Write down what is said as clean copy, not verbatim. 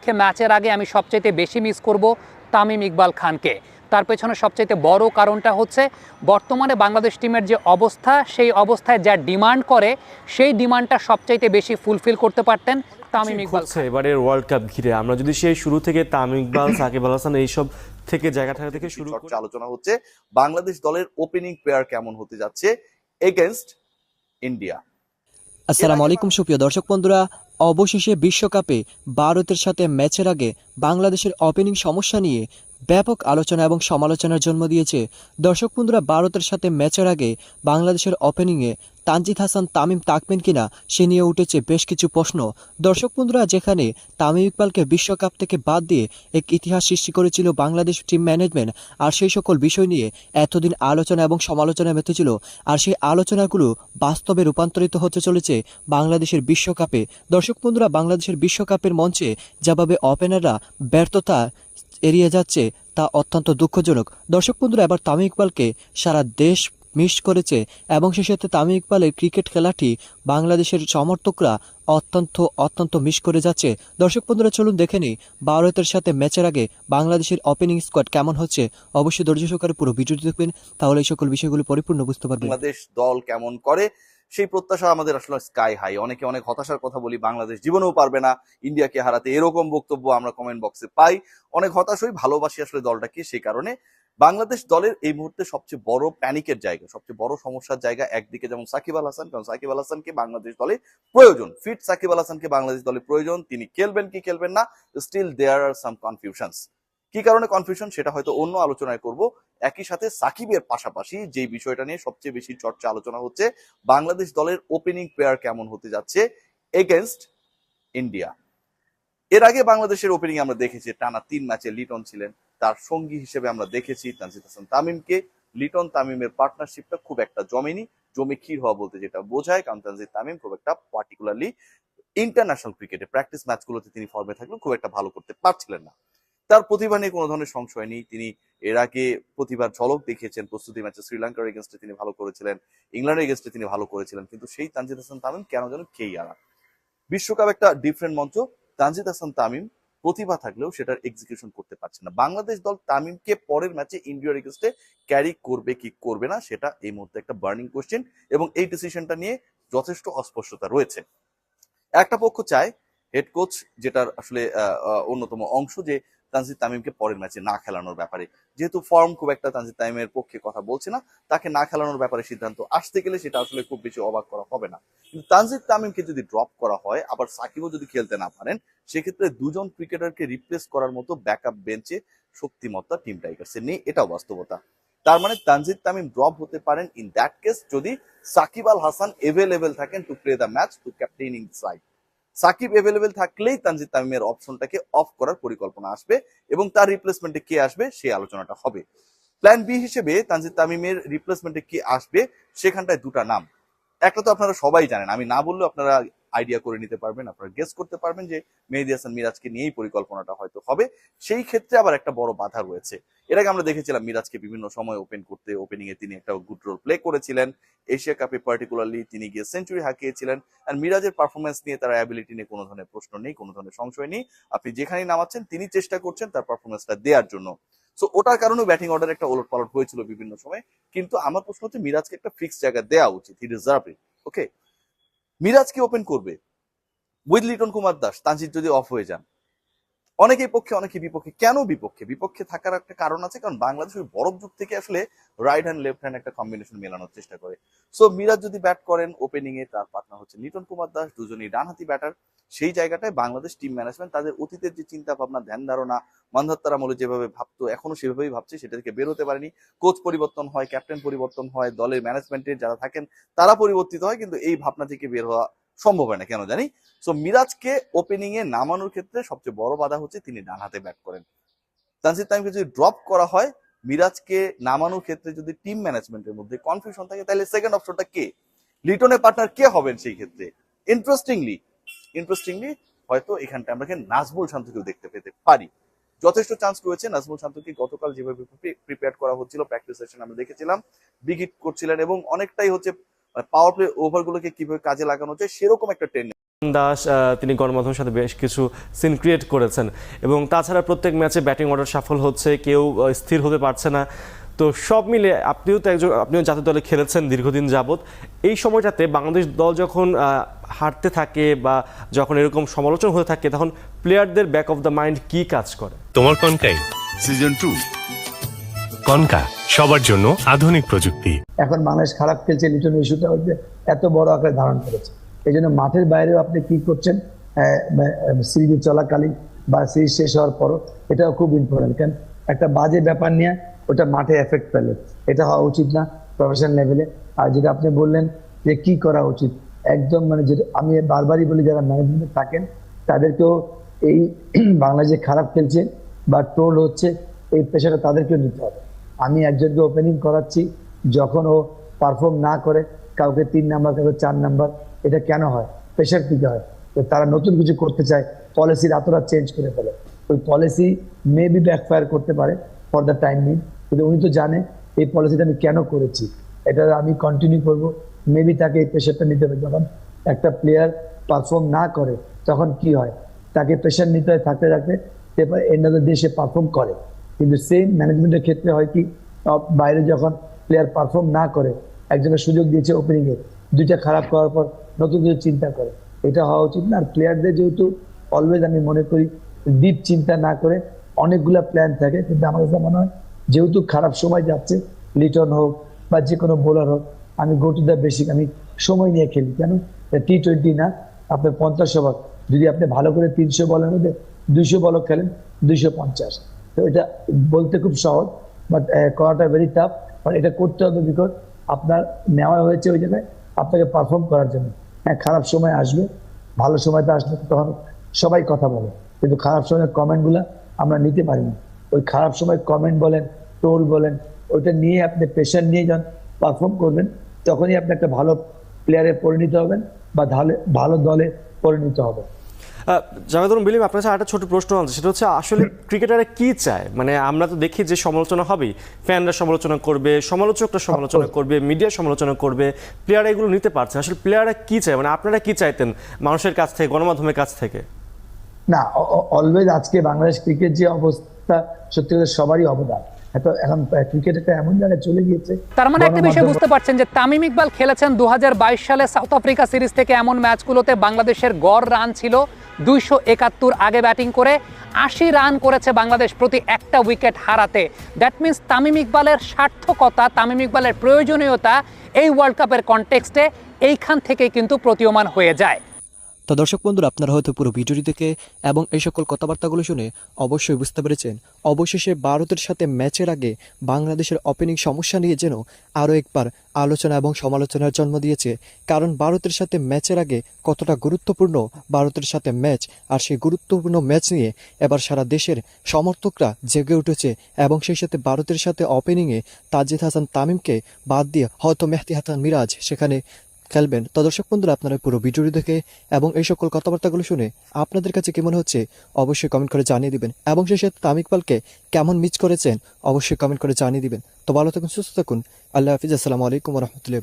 বিপক্ষে ম্যাচের আগে আমি সবচাইতে বেশি মিস করব তামিম ইকবাল খানকে। তার পেছনে সবচাইতে বড় কারণটা হচ্ছে বর্তমানে বাংলাদেশ টিমের যে অবস্থা, সেই অবস্থায় যা ডিমান্ড করে সেই ডিমান্ডটা সবচাইতে বেশি ফুলফিল করতে পারতেন তামিম ইকবাল খান। এবারের ওয়ার্ল্ড কাপ ঘিরে আমরা যদি সেই শুরু থেকে তামিম ইকবাল, সাকিব আল হাসান এইসব থেকে জায়গা থেকে শুরু চর্চা আলোচনা হচ্ছে বাংলাদেশ দলের ওপেনিং প্লেয়ার কেমন হতে যাচ্ছে এগেইনস্ট ইন্ডিয়া। আসসালামু আলাইকুম সুপ্রিয় দর্শক বন্ধুরা, অবশেষে বিশ্বকাপে ভারতের সাথে ম্যাচের আগে বাংলাদেশের ওপেনিং সমস্যা নিয়ে ব্যাপক আলোচনা এবং সমালোচনার জন্ম দিয়েছে। দর্শক বন্ধুরা, ভারতের সাথে ম্যাচের আগে বাংলাদেশের ওপেনিংয়ে তানজিদ হাসান তামিম থাকবেন কিনা সে নিয়ে উঠেছে বেশ কিছু প্রশ্ন। দর্শক বন্ধুরা, যেখানে তামিম ইকবালকে বিশ্বকাপ থেকে বাদ দিয়ে এক ইতিহাস সৃষ্টি করেছিল বাংলাদেশ টিম ম্যানেজমেন্ট, আর সেই সকল বিষয় নিয়ে এতদিন আলোচনা এবং সমালোচনা মেতেছিল, আর সেই আলোচনাগুলো বাস্তবে রূপান্তরিত হতে চলেছে বাংলাদেশের বিশ্বকাপে। দর্শক বন্ধুরা, বাংলাদেশের বিশ্বকাপের মঞ্চে যেভাবে ওপেনাররা ব্যর্থতা এড়িয়ে যাচ্ছে তা অত্যন্ত দুঃখজনক। দর্শক বন্ধুরা, এবার তামিম ইকবালকে সারা দেশ মিস করেছে এবং সেই সাথে তামিম ইকবালের ক্রিকেট খেলাটি বাংলাদেশের সমর্থকরা অত্যন্ত মিস করে যাচ্ছে। দর্শক বন্ধুরা, চলুন দেখে নিই ভারতের সাথে ম্যাচের আগে বাংলাদেশের ওপেনিং স্কোয়াড কেমন হচ্ছে। অবশ্যই ধৈর্য সহকারে পুরো ভিডিওটি দেখবেন, তাহলে এই সকল বিষয়গুলো পরিপূর্ণ বুঝতে পারবেন। বাংলাদেশ দল কেমন করে সেই প্রত্যাশা আমাদের আসলে স্কাই হাই। অনেকে অনেক হতাশার কথা বলি, বাংলাদেশ জীবনেও পারবে না ইন্ডিয়াকে হারাতে, এরকম বক্তব্য আমরা কমেন্ট বক্সে পাই। অনেক হতাশ হই, ভালোবাসি আসলে দলটাকে। সেই কারণে বাংলাদেশ দলের এই মুহূর্তে সবচেয়ে বড় প্যানিকের জায়গা, সবচেয়ে বড় সমস্যার জায়গা একদিকে যেমন সাকিব আল হাসান, কারণ সাকিব আল হাসানকে বাংলাদেশ দলে প্রয়োজন, ফিট সাকিব আল হাসানকে বাংলাদেশ দলে প্রয়োজন। তিনি খেলবেন কি খেলবেন না, still there R some confusions. কি কারণে কনফিউশন সেটা হয়তো অন্য আলোচনায় করব। একই সাথে সাকিবের পাশাপাশি যে বিষয়টা নিয়ে সবচেয়ে বেশি চর্চা আলোচনা হচ্ছে বাংলাদেশ দলের ওপেনিং প্লেয়ার কেমন হতে যাচ্ছে এগেইনস্ট ইন্ডিয়া। এর আগে বাংলাদেশের ওপেনিং আমরা দেখেছি টানা 3 ম্যাচে লিটন ছিলেন, তার সঙ্গী হিসেবে আমরা দেখেছি তানজিদ হাসান তামিমকে। লিটন তামিমের পার্টনারশিপটা খুব একটা জমে ক্ষীর হওয়া বলতে যেটা বোঝায়, কারণ তানজিদ তামিম খুব একটা পার্টিকুলারলি ইন্টারন্যাশনাল ক্রিকেটে প্র্যাকটিস ম্যাচগুলোতে তিনি ফর্মে থাকলেও খুব একটা ভালো করতে পারছিলেন না। তার প্রতিভা নিয়ে কোনো ধরনের সংশয় নেই, তিনি এর আগে প্রতিভার ঝলক দেখিয়েছেন। প্রস্তুতি ম্যাচে শ্রীলঙ্কার এগেনস্টে তিনি ভালো করেছিলেন, ইংল্যান্ডের এগেনস্টে তিনি ভালো করেছিলেন, কিন্তু সেই তানজিদ হাসান তামিম কেন যেন খেই আনা। বিশ্বকাপ একটা ডিফারেন্ট মঞ্চ, তানজিদ হাসান তামিম প্রতিভা থাকলেও সেটার এক্সিকিউশন করতে পারছে না। বাংলাদেশ দল তামিমকে পরের ম্যাচে ইন্ডিয়ার এগেনস্টে ক্যারি করবে কি করবে না সেটা এই মুহূর্তে একটা বার্নিং কোশ্চেন, এবং এই ডিসিশনটা নিয়ে যথেষ্ট অস্পষ্টতা রয়েছে। একটা পক্ষ চায়, হেড কোচ যেটার আসলে অন্যতম অংশ, যে তানজিদ তামিমকে পরের ম্যাচে না খেলানোর ব্যাপারে, যেহেতু ফর্ম খুব একটা তানজিদ তামিমের পক্ষে কথা বলছে না, তাকে না খেলানোর ব্যাপারে সিদ্ধান্ত আসতে গেলে সেটা আসলে খুব বেশি অবাক করা হবে না। কিন্তু তানজিদ তামিমকে যদি ড্রপ করা হয়, আবার সাকিবও যদি খেলতে না পারেন, সেক্ষেত্রে দুজন ক্রিকেটারকে রিপ্লেস করার মতো ব্যাকআপ বেঞ্চে শক্তিমত্তা টিম টাইগার্সের নেই, এটাও বাস্তবতা। তার মানে তানজিদ তামিম ড্রপ হতে পারেন ইন দ্যাট কেস যদি সাকিব আল হাসান এভেলেবেল থাকেন to play the match, to captaining side. Shakib available থাকলেই তানজিদ তামিমের অপশনটাকে অফ করার পরিকল্পনা আসবে, এবং তার রিপ্লেসমেন্টে কে আসবে সেই আলোচনাটা হবে। প্ল্যান বি হিসেবে তানজিদ তামিমের রিপ্লেসমেন্টে কে আসবে সেখানটায় দুটা নাম। একটা তো আপনারা সবাই জানেন, আমি না বললেও আপনারা আইডিয়া করে নিতে পারবেন, আপনারা গেস করতে পারবেন যে মেহেদী হাসান মিরাজকে নিয়েই পরিকল্পনাটা হয়তো হবে। সেই ক্ষেত্রে আবার একটা বড় বাধা রয়েছে। এর আগে আমরা দেখেছিলাম মিরাজকে বিভিন্ন সময় ওপেনিং এ তিনি একটা গুড রোল প্লে করেছিলেন। এশিয়া কাপে পার্টিকুলারলি তিনি গিয়ে সেঞ্চুরি হাঁকিয়েছিলেন। আর মিরাজের পারফরমেন্স নিয়ে, তার অ্যাবিলিটি নিয়ে কোনো ধরনের প্রশ্ন নেই, কোনো ধরনের সংশয় নেই। আপনি যেখানেই নামাচ্ছেন তিনি চেষ্টা করছেন তার পারফরমেন্সটা দেওয়ার জন্য। সো ওটার কারণে ব্যাটিং অর্ডার একটা ওলট পালট হয়েছিল বিভিন্ন সময়, কিন্তু আমার প্রশ্ন হচ্ছে মিরাজকে একটা ফিক্স জায়গা দেওয়া উচিত, হি ডিজার্ভ ইট। ওকে, মিরাজকে ওপেন করবে উইথ লিটন কুমার দাস, তানজিদ যদি অফ হয়ে যান। অনেকেই পক্ষে অনেকে বিপক্ষে। কেন বিপক্ষে থাকার একটা কারণ আছে, কারণ বাংলাদেশ ওই বরফ যুগ থেকে আসলে রাইট হ্যান্ড লেফট হ্যান্ড একটা কম্বিনেশন মেলানোর চেষ্টা করে। সো মিরাজ যদি ব্যাট করেন ওপেনিং এ, তার পার্টনার হচ্ছে লিটন কুমার দাস, দুজনেই ডানহাতি ব্যাটার। সেই জায়গাটায় বাংলাদেশ টিম ম্যানেজমেন্ট তাদের অতীতের যে চিন্তা ভাবনা, ধ্যান ধারণা, মানধাত্তার আমলে যেভাবে ভাবতো এখনো সেভাবেই ভাবছে, সেটা থেকে বের হতে পারেনি। কোচ পরিবর্তন হয়, ক্যাপ্টেন পরিবর্তন হয়, দলের ম্যানেজমেন্টের যারা থাকেন তারা পরিবর্তিত হয়, কিন্তু এই ভাবনা থেকে বের হওয়া সম্ভব হয় না কেন জানি। সো মিরাজকে ওপেনিং এ নামানোর ক্ষেত্রে সবচেয়ে বড় বাধা হচ্ছে তিনি ডান হাতে ব্যাট করেন। তানজিদ তামিমকে যদি ড্রপ করা হয়, মিরাজকে নামানোর ক্ষেত্রে যদি টিম ম্যানেজমেন্টের মধ্যে কনফিউশন থাকে, তাহলে সেকেন্ড অপশনটা কে, লিটনের পার্টনার কে হবেন সেই ক্ষেত্রে? ইন্টারেস্টিংলি হয়তো এখানটা আমরা নাজমুল শান্তকেও দেখতে পেতে পারি। যথেষ্ট চান্স রয়েছে। নাজমুল শান্তকে গতকাল যেভাবে প্রিপেয়ার করা হচ্ছিল, প্র্যাকটিস সেশন আমরা দেখেছিলাম, বিগ হিট করছিলেন, এবং অনেকটাই হচ্ছে পাওয়ার প্লে ওভার গুলোকে কিভাবে কাজে লাগানো যায় সেরকম একটা ট্রেন্ড দাস তিনি গণমাধ্যমের সাথে বেশ কিছু সিন ক্রিয়েট করেছেন এবং তাছাড়া প্রত্যেক ম্যাচে ব্যাটিং অর্ডার সাফল হচ্ছে, কেউ স্থির হতে পারছে না। তো সব মিলে আপনিও জাতীয় দলে খেলেছেন দীর্ঘদিন যাবৎ, এই সময়টাতে বাংলাদেশ দল যখন হারতে থাকে বা যখন এরকম সমালোচনা হতে থাকে তখন প্লেয়ারদের ব্যাক অফ দ্য মাইন্ড কি কাজ করে? তোমার কনকাই সিজন 2 কনকা সবার জন্য আধুনিক প্রযুক্তি। এখন বাংলাদেশ খারাপ খেলছে, লিটন ইস্যুটা হচ্ছে এত বড় আকারে ধারণ করেছে। এই জন্য মাঠের বাইরেও আপনি কি করছেন সিরিজ চলাকালীন বা সিরিজ শেষ হওয়ার পরও, এটাও খুব ইম্পর্টেন্ট। কারণ একটা বাজে ব্যাপার নিয়ে ওটা মাঠে এফেক্ট ফেলে, এটা হওয়া উচিত না প্রফেশনাল লেভেলে। আর যেটা আপনি বললেন যে কি করা উচিত, একদম মানে যেটা আমি বারবারই বলি, যারা ম্যানেজমেন্টে থাকেন তাদেরকেও এই বাংলাদেশে খারাপ খেলছে বা ট্রোল হচ্ছে এই পেশাটা তাদেরকেও নিতে হবে। আমি একজনকে ওপেনিং করাচ্ছি, যখন ও পারফর্ম না করে কাউকে 3 নাম্বার কাউকে 4 নাম্বার, এটা কেন হয়? প্রেশার দিতে হয়। তো তারা নতুন কিছু করতে চায়, পলিসি রাতরাত চেঞ্জ করে ফেলে। ওই পলিসি মেবি ব্যাকফায়ার করতে পারে ফর দ্য টাইম বিং, কিন্তু উনি তো জানে এই পলিসিটা আমি কেন করেছি, এটা আমি কন্টিনিউ করবো। মেবি তাকে এই প্রেশারটা নিতে হবে। যখন একটা প্লেয়ার পারফর্ম না করে তখন কি হয়, তাকে প্রেশার নিতে হয় থাকতে থাকতে, এরপর end of the day say perform করে। কিন্তু সেম ম্যানেজমেন্টের ক্ষেত্রে হয় কি, বাইরে যখন প্লেয়ার পারফর্ম না করে, একজনের সুযোগ দিয়েছে ওপেনিংয়ে, 2টা খারাপ করার পর নতুন কিছু চিন্তা করে, এটা হওয়া উচিত না। আর প্লেয়ারদের যেহেতু অলওয়েজ আমি মনে করি ডিপ চিন্তা না করে অনেকগুলা প্ল্যান থাকে, কিন্তু আমার কাছে মনে হয় যেহেতু খারাপ সময় যাচ্ছে, লিটন হোক বা যে কোনো বোলার হোক, আমি গো টু দ্য বেসিক, আমি সময় নিয়ে খেলি। কেন T20 না, আপনার 50 ওভার, যদি আপনি ভালো করে 300 বলের মধ্যে 200 বলও খেলেন, 250। তো এটা বলতে খুব সহজ, বাট করাটা ভেরি টাফ। বাট এটা করতে হবে, বিকজ আপনার নেওয়া হয়েছে ওই জায়গায় আপনাকে পারফর্ম করার জন্য। হ্যাঁ, খারাপ সময় আসবে, ভালো সময়টা আসলে তখন সবাই কথা বলে, কিন্তু খারাপ সময়ের কমেন্টগুলো আমরা নিতে পারি না। ওই খারাপ সময় কমেন্ট বলেন, ট্রোল বলেন, ওইটা নিয়ে আপনি প্রেশার নিয়ে যখন পারফর্ম করবেন, তখনই আপনি একটা ভালো প্লেয়ারে পরিণত হবেন বা ভালো দলে পরিণত হবেন। জাভেদুল বিলিম, আপনার কাছে একটা ছোট প্রশ্ন আছে, সেটা হচ্ছে আসলে ক্রিকেটাররা কি চায়? মানে আমরা তো দেখি যে সমালোচনা হবেই, ফ্যানরা সমালোচনা করবে, সমালোচকরা সমালোচনা করবে, মিডিয়া সমালোচনা করবে, প্লেয়াররা এগুলো নিতে পারছে। আসলে প্লেয়াররা কি চায়, মানে আপনারা কি চাইতেন মানুষের কাছ থেকে, গণমাধ্যমের কাছ থেকে? না, অলওয়েজ আজকে বাংলাদেশ ক্রিকেট যে অবস্থা, সত্যি কথা সবারই অবদান। এখন ক্রিকেট একটা এমন জায়গায় চলে গিয়েছে। তার মানে একটা বিষয় বুঝতে পারছেন যে তামিম ইকবাল খেলেছেন 2022 সালে সাউথ আফ্রিকা সিরিজ থেকে, এমন ম্যাচগুলোতে বাংলাদেশের গড় রান ছিল 271, আগে ব্যাটিং করে 80 রান করেছে বাংলাদেশ প্রতি একটা উইকেট হারাতে। দ্যাট মিনস তামিম ইকবালের সার্থকতা, তামিম ইকবালের প্রয়োজনীয়তা এই ওয়ার্ল্ড কাপের কনটেক্সটে এইখান থেকেই কিন্তু প্রতীয়মান হয়ে যায়। তো দর্শক বন্ধুরা, আপনারা হয়তো পুরো ভিডিওটি দেখে এবং এই সকল কথাবার্তাগুলো শুনে অবশ্যই বুঝতে পেরেছেন, অবশেষে ভারতের সাথে ম্যাচের আগে বাংলাদেশের ওপেনিং সমস্যা নিয়ে যেন আরও একবার আলোচনা এবং সমালোচনার জন্ম দিয়েছে। কারণ ভারতের সাথে ম্যাচের আগে কতটা গুরুত্বপূর্ণ ভারতের সাথে ম্যাচ, আর সেই গুরুত্বপূর্ণ ম্যাচ নিয়ে এবার সারা দেশের সমর্থকরা জেগে উঠেছে এবং সেই সাথে ভারতের সাথে ওপেনিংয়ে তাজিদ হাসান তামিমকে বাদ দিয়ে হয়তো মেহেদী হাসান মিরাজ সেখানে খেলবেন। তো দর্শক বন্ধুরা, আপনারা পুরো ভিডিওটি দেখে এবং এই সকল কথাবার্তাগুলো শুনে আপনাদের কাছে কেমন হচ্ছে অবশ্যই কমেন্ট করে জানিয়ে দিবেন, এবং সেই সাথে তামিম ইকবালকে কেমন মিস করেছেন অবশ্যই কমেন্ট করে জানিয়ে দিবেন। তো ভালো থাকুন, সুস্থ থাকুন, আল্লাহ হাফিজ, আসসালামু আলাইকুম ওয়া রাহমাতুল্লাহি।